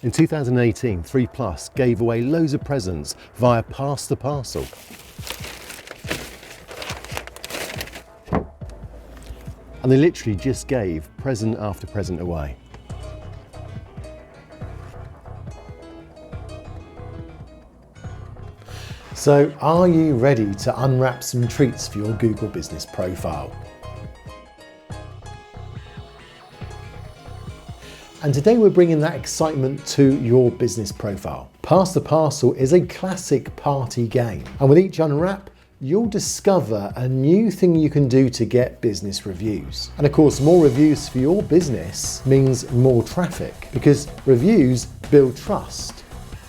In 2018, 3Plus gave away loads of presents via Pass the Parcel. And they literally just gave present after present away. So are you ready to unwrap some treats for your Google business profile? And today we're bringing that excitement to your business profile. Pass the Parcel is a classic party game. And with each unwrap, you'll discover a new thing you can do to get business reviews. And of course, more reviews for your business means more traffic, because reviews build trust.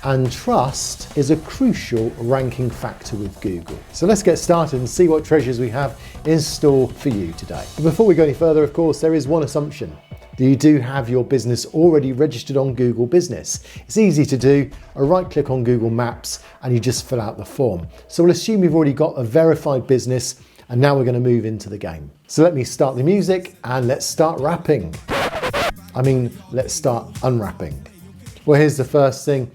And trust is a crucial ranking factor with Google. So let's get started and see what treasures we have in store for you today. But before we go any further, of course, there is one assumption: that you do have your business already registered on Google Business. It's easy to do. A right click on Google Maps and you just fill out the form. So we'll assume you've already got a verified business, and now we're going to move into the game. So let me start the music and let's start rapping. Let's start unwrapping. Well, here's the first thing.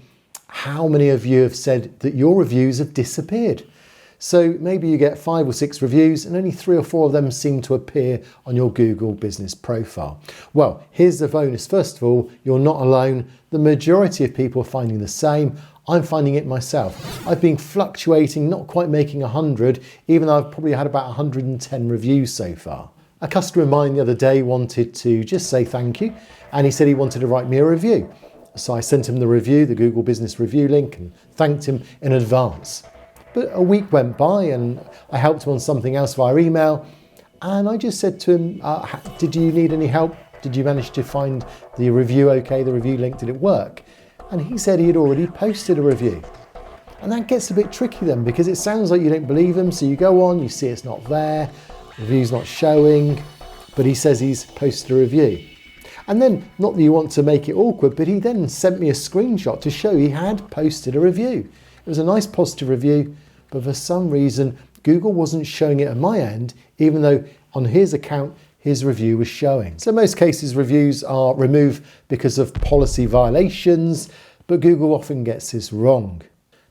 How many of you have said that your reviews have disappeared? So maybe you get 5 or 6 reviews and only 3 or 4 of them seem to appear on your Google business profile. Well, here's the bonus. First of all, you're not alone. The majority of people are finding the same. I'm finding it myself. I've been fluctuating, not quite making 100, even though I've probably had about 110 reviews so far. A customer of mine the other day wanted to just say thank you, and he said he wanted to write me a review. So I sent him the review, the Google Business Review link, and thanked him in advance. But a week went by and I helped him on something else via email, and I just said to him, did you need any help? Did you manage to find the review okay, the review link, did it work? And he said he had already posted a review. And that gets a bit tricky then, because it sounds like you don't believe him, so you go on, you see it's not there, the review's not showing, but he says he's posted a review. And then, not that you want to make it awkward, but he then sent me a screenshot to show he had posted a review. It was a nice positive review, but for some reason, Google wasn't showing it on my end, even though on his account, his review was showing. So in most cases, reviews are removed because of policy violations, but Google often gets this wrong.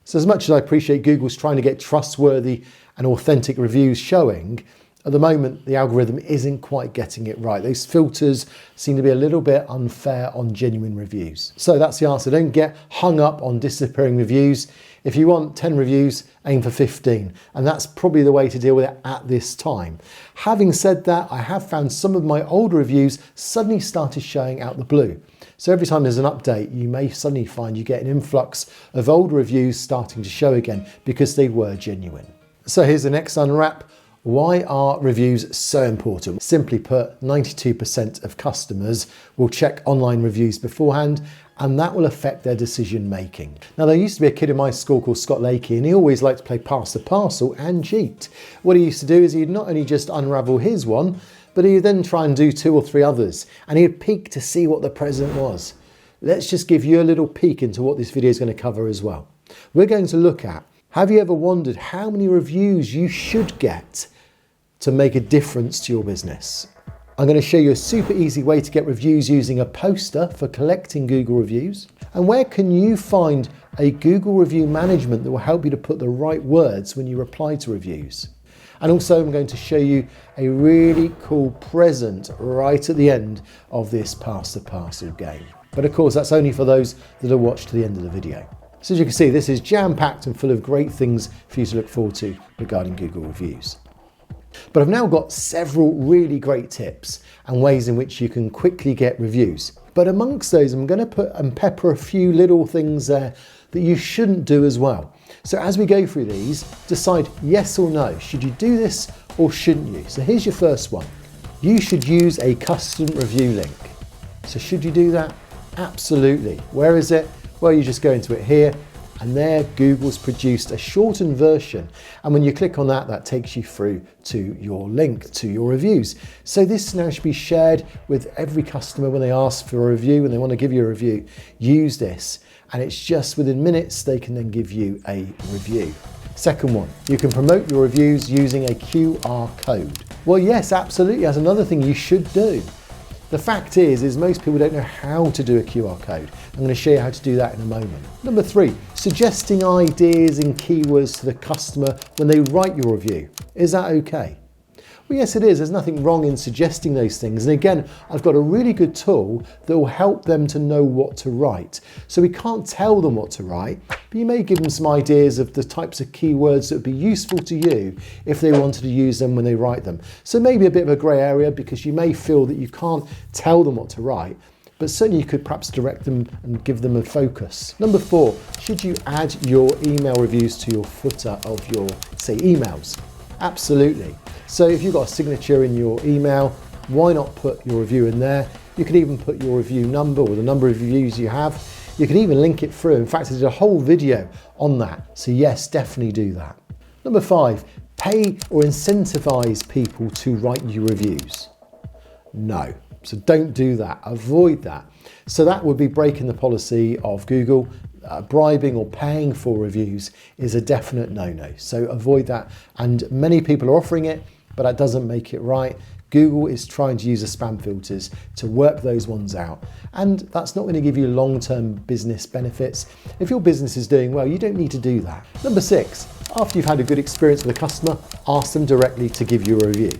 So as much as I appreciate Google's trying to get trustworthy and authentic reviews showing, at the moment, the algorithm isn't quite getting it right. Those filters seem to be a little bit unfair on genuine reviews. So that's the answer. Don't get hung up on disappearing reviews. If you want 10 reviews, aim for 15. And that's probably the way to deal with it at this time. Having said that, I have found some of my older reviews suddenly started showing out the blue. So every time there's an update, you may suddenly find you get an influx of old reviews starting to show again because they were genuine. So here's the next unwrap. Why are reviews so important? Simply put, 92% of customers will check online reviews beforehand, and that will affect their decision making. Now, there used to be a kid in my school called Scott Lakey, and he always liked to play Pass the Parcel and cheat. What he used to do is he'd not only just unravel his one, but he'd then try and do 2 or 3 others, and he'd peek to see what the present was. Let's just give you a little peek into what this video is going to cover as well. We're going to look at, have you ever wondered how many reviews you should get to make a difference to your business? I'm going to show you a super easy way to get reviews using a poster for collecting Google reviews. And where can you find a Google review management that will help you to put the right words when you reply to reviews. And also I'm going to show you a really cool present right at the end of this Pass the Parcel game. But of course, that's only for those that have watched to the end of the video. So as you can see, this is jam-packed and full of great things for you to look forward to regarding Google reviews. But I've now got several really great tips and ways in which you can quickly get reviews. But amongst those, I'm going to put and pepper a few little things there that you shouldn't do as well. So as we go through these, decide yes or no. Should you do this or shouldn't you? So here's your first one. You should use a custom review link. So should you do that? Absolutely. Where is it? Well, you just go into it here, and there Google's produced a shortened version. And when you click on that, that takes you through to your link, to your reviews. So this now should be shared with every customer when they ask for a review and they want to give you a review. Use this, and it's just within minutes they can then give you a review. Second one, you can promote your reviews using a QR code. Well, yes, absolutely. That's another thing you should do. The fact is most people don't know how to do a QR code. I'm going to show you how to do that in a moment. Number 3, suggesting ideas and keywords to the customer when they write your review. Is that okay? Well, yes, it is. There's nothing wrong in suggesting those things. And again, I've got a really good tool that will help them to know what to write. So we can't tell them what to write, but you may give them some ideas of the types of keywords that would be useful to you if they wanted to use them when they write them. So maybe a bit of a grey area because you may feel that you can't tell them what to write, but certainly you could perhaps direct them and give them a focus. Number 4, should you add your email reviews to your footer of your, say, emails? Absolutely. So if you've got a signature in your email, why not put your review in there? You could even put your review number or the number of reviews you have. You can even link it through. In fact, I did a whole video on that. So yes, definitely do that. Number 5, pay or incentivize people to write you reviews. No, so don't do that. Avoid that. So that would be breaking the policy of Google. Bribing or paying for reviews is a definite no-no. So avoid that. And many people are offering it, but that doesn't make it right. Google is trying to use the spam filters to work those ones out. And that's not going to give you long-term business benefits. If your business is doing well, you don't need to do that. Number 6, after you've had a good experience with a customer, ask them directly to give you a review.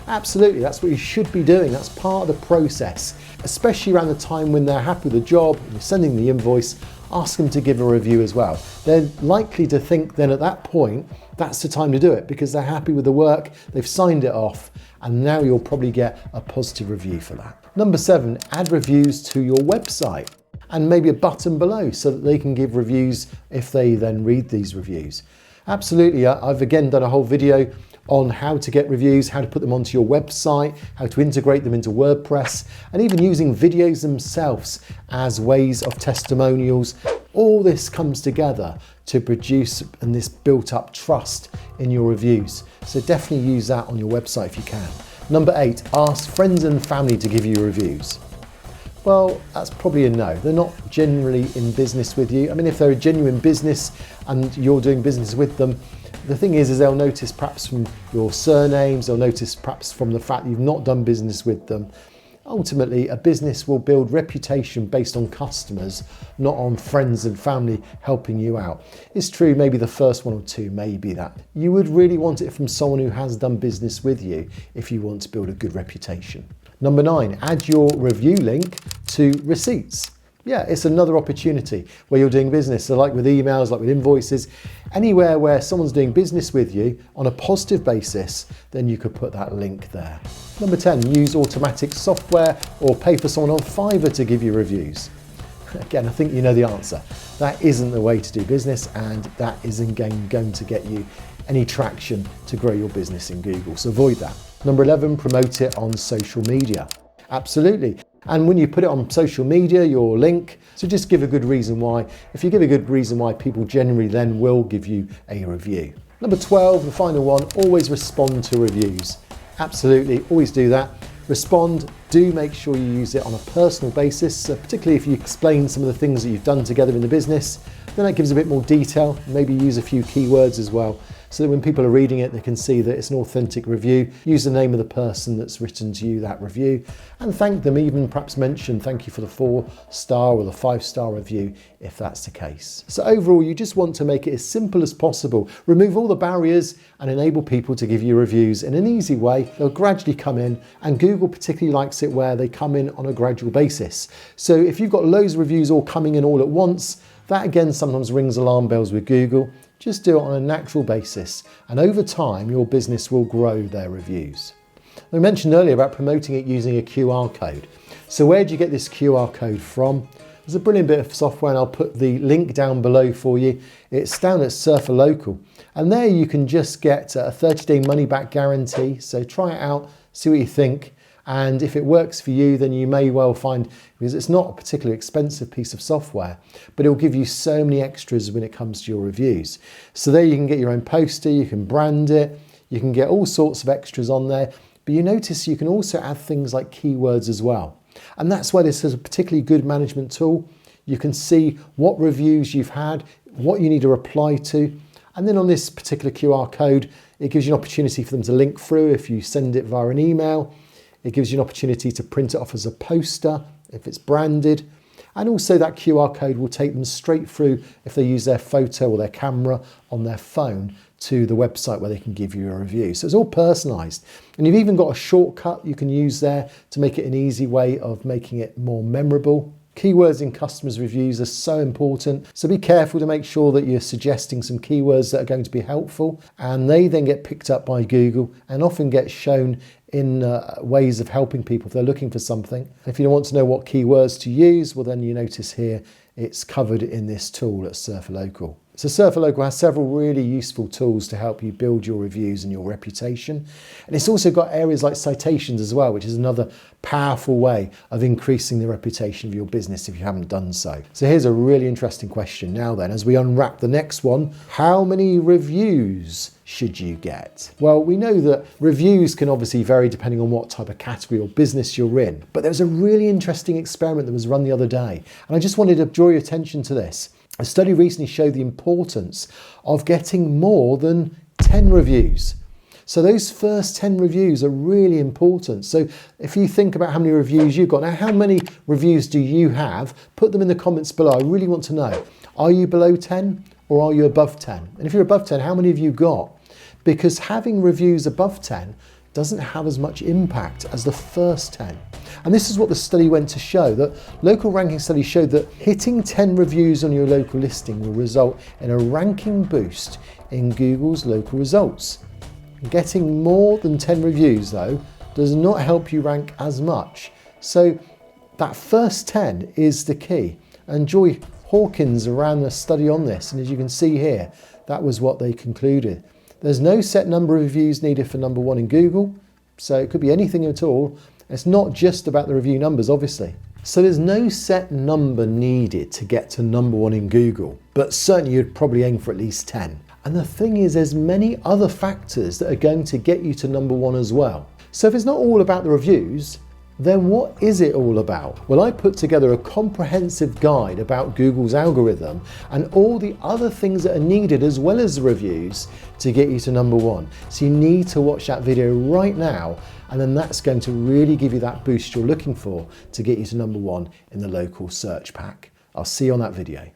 Absolutely, that's what you should be doing. That's part of the process, especially around the time when they're happy with the job and you're sending the invoice. Ask them to give a review as well. They're likely to think then at that point, that's the time to do it because they're happy with the work, they've signed it off, and now you'll probably get a positive review for that. Number 7, add reviews to your website and maybe a button below so that they can give reviews if they then read these reviews. Absolutely, I've again done a whole video on how to get reviews, how to put them onto your website, how to integrate them into WordPress, and even using videos themselves as ways of testimonials. All this comes together to produce and this built up trust in your reviews. So definitely use that on your website if you can. Number 8, ask friends and family to give you reviews. Well, that's probably a no. They're not generally in business with you. I mean, if they're a genuine business and you're doing business with them, the thing is they'll notice perhaps from your surnames, they'll notice perhaps from the fact you've not done business with them. Ultimately, a business will build reputation based on customers, not on friends and family helping you out. It's true, maybe the first 1 or 2 may be that. You would really want it from someone who has done business with you if you want to build a good reputation. Number 9, add your review link to receipts. Yeah, it's another opportunity where you're doing business. So like with emails, like with invoices, anywhere where someone's doing business with you on a positive basis, then you could put that link there. Number 10, use automatic software or pay for someone on Fiverr to give you reviews. Again, I think you know the answer. That isn't the way to do business, and that isn't going to get you any traction to grow your business in Google. So avoid that. Number 11, promote it on social media. Absolutely. And when you put it on social media, your link, so just give a good reason why. If you give a good reason why, people generally then will give you a review. Number 12, the final one, always respond to reviews. Absolutely, always do that. Respond, do make sure you use it on a personal basis, particularly if you explain some of the things that you've done together in the business. Then that gives a bit more detail, maybe use a few keywords as well, so that when people are reading it, they can see that it's an authentic review. Use the name of the person that's written to you that review and thank them, even perhaps mention thank you for the 4-star or the 5-star review if that's the case. So overall, you just want to make it as simple as possible. Remove all the barriers and enable people to give you reviews in an easy way. They'll gradually come in, and Google particularly likes it where they come in on a gradual basis. So if you've got loads of reviews all coming in all at once, that again sometimes rings alarm bells with Google. Just do it on a natural basis, and over time your business will grow their reviews. We mentioned earlier about promoting it using a QR code. So where do you get this QR code from? There's a brilliant bit of software, and I'll put the link down below for you. It's down at Surfer Local, and there you can just get a 30-day money-back guarantee. So try it out, see what you think. And if it works for you, then you may well find, because it's not a particularly expensive piece of software, but it'll give you so many extras when it comes to your reviews. So there you can get your own poster, you can brand it, you can get all sorts of extras on there, but you notice you can also add things like keywords as well. And that's why this is a particularly good management tool. You can see what reviews you've had, what you need to reply to, and then on this particular QR code, it gives you an opportunity for them to link through if you send it via an email. It gives you an opportunity to print it off as a poster if it's branded. And also that QR code will take them straight through if they use their photo or their camera on their phone to the website where they can give you a review. So it's all personalised. And you've even got a shortcut you can use there to make it an easy way of making it more memorable. Keywords in customers' reviews are so important, so be careful to make sure that you're suggesting some keywords that are going to be helpful, and they then get picked up by Google and often get shown in ways of helping people if they're looking for something. If you want to know what keywords to use, well then you notice here it's covered in this tool at Surfer Local. So Surfer Local has several really useful tools to help you build your reviews and your reputation. And it's also got areas like citations as well, which is another powerful way of increasing the reputation of your business if you haven't done so. So here's a really interesting question now then, as we unwrap the next one. How many reviews should you get? Well, we know that reviews can obviously vary depending on what type of category or business you're in. But there was a really interesting experiment that was run the other day, and I just wanted to draw your attention to this. A study recently showed the importance of getting more than 10 reviews. So those first 10 reviews are really important. So if you think about how many reviews you've got, now how many reviews do you have? Put them in the comments below. I really want to know. Are you below 10 or are you above 10? And if you're above 10, how many have you got? Because having reviews above 10 doesn't have as much impact as the first 10. And this is what the study went to show, that local ranking study showed that hitting 10 reviews on your local listing will result in a ranking boost in Google's local results. Getting more than 10 reviews though does not help you rank as much. So that first 10 is the key. And Joy Hawkins ran a study on this, and as you can see here, that was what they concluded. There's no set number of reviews needed for number one in Google, so it could be anything at all. It's not just about the review numbers, obviously. So there's no set number needed to get to number one in Google, but certainly you'd probably aim for at least 10. And the thing is, there's many other factors that are going to get you to number one as well. So if it's not all about the reviews, then what is it all about? Well, I put together a comprehensive guide about Google's algorithm and all the other things that are needed as well as the reviews to get you to number one. So you need to watch that video right now, and then that's going to really give you that boost you're looking for to get you to number one in the local search pack. I'll see you on that video.